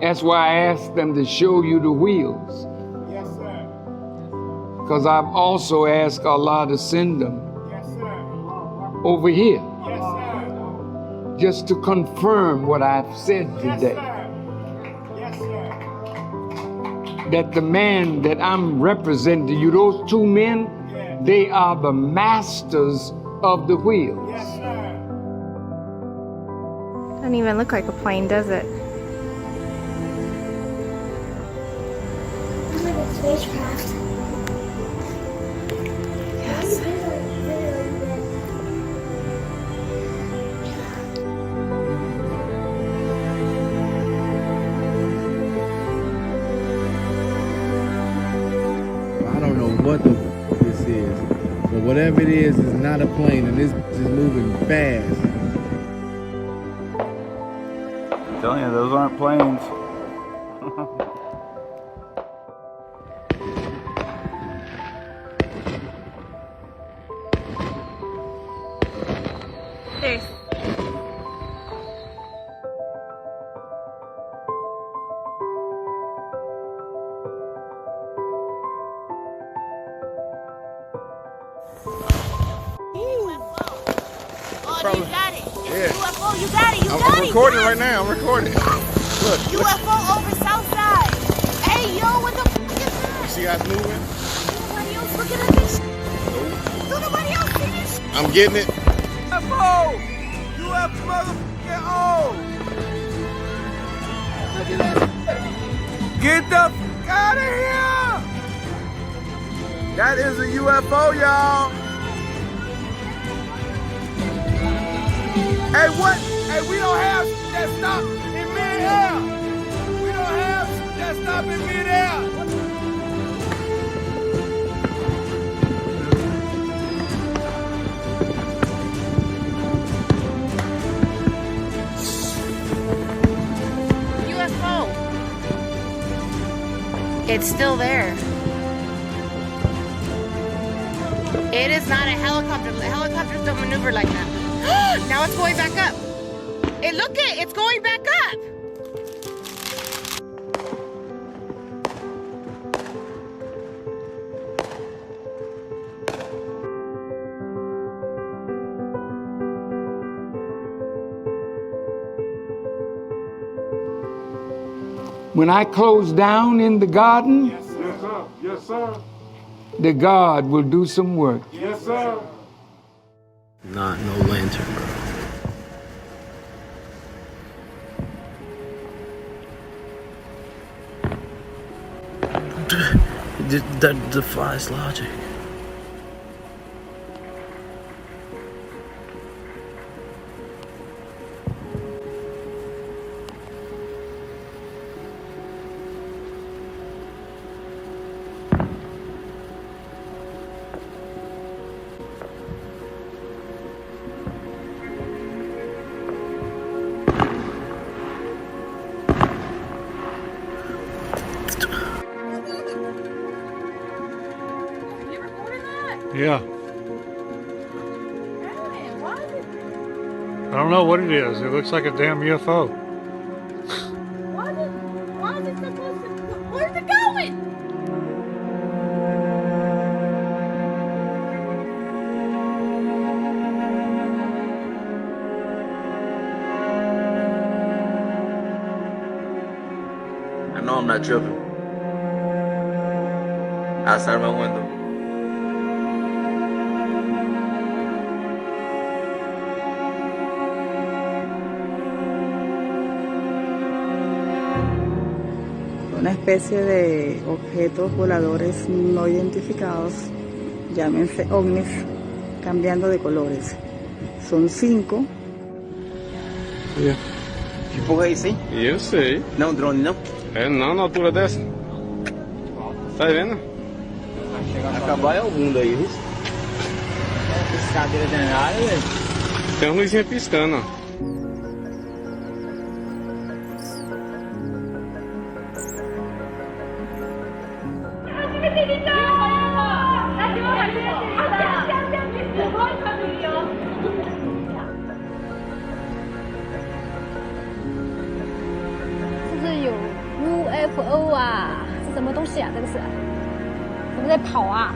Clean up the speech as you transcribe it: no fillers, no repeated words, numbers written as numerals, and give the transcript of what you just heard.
That's why I asked them to show you the wheels. Yes, sir. Because I've also asked Allah to send them Yes, sir. over here Yes, sir. just to confirm what I've said Yes, today. sir. Yes, sir. That the man that I'm representing to you, those two men, Yeah. they are the masters of the wheels. Yes, sir. Doesn't even look like a plane, does it? It's like a spacecraft. Yes. I don't know what the this is, but whatever it is not a plane, and this is moving fast. I'm telling you, those aren't planes. There's. Oh, you got it. It's Yeah. UFO. You got it. You got I'm it. recording yes. right now. I'm recording. Look, UFO over Southside. Hey, yo, what the fuck is that? you see how it's moving? Nobody else looking at this shit? Don't nobody else see this shit? I'm getting it. UFO! UFO motherfucking O! Get the fuck out of here! That is a UFO, y'all. Hey, what? Hey, we don't have that stop in midair. We don't have that stop in midair. UFO. It's still there. It is not a helicopter. Helicopters don't maneuver like that. Now it's going back up. Hey, look it, it's going back up. When I close down in the garden, Yes, sir. Yes, sir. the God will do some work. Yes, sir. Not no lantern, bro. That defies logic. Yeah. I don't know what it is. It looks like a damn UFO. Why is it supposed to? Where's it going? I know I'm not tripping. Outside my window. Una especie de objetos voladores no identificados, llámense ovnis, cambiando de colores. Son 5. Que porra é isso, hein? Eu sei. Não, drone não? É não, na altura dessa. Tá vendo? Acabar é o mundo aí, viu? Cadeira danada, velho. Tem uma luzinha piscando, ó. UFO 啊，这什么东西啊？这个是，怎么在跑啊？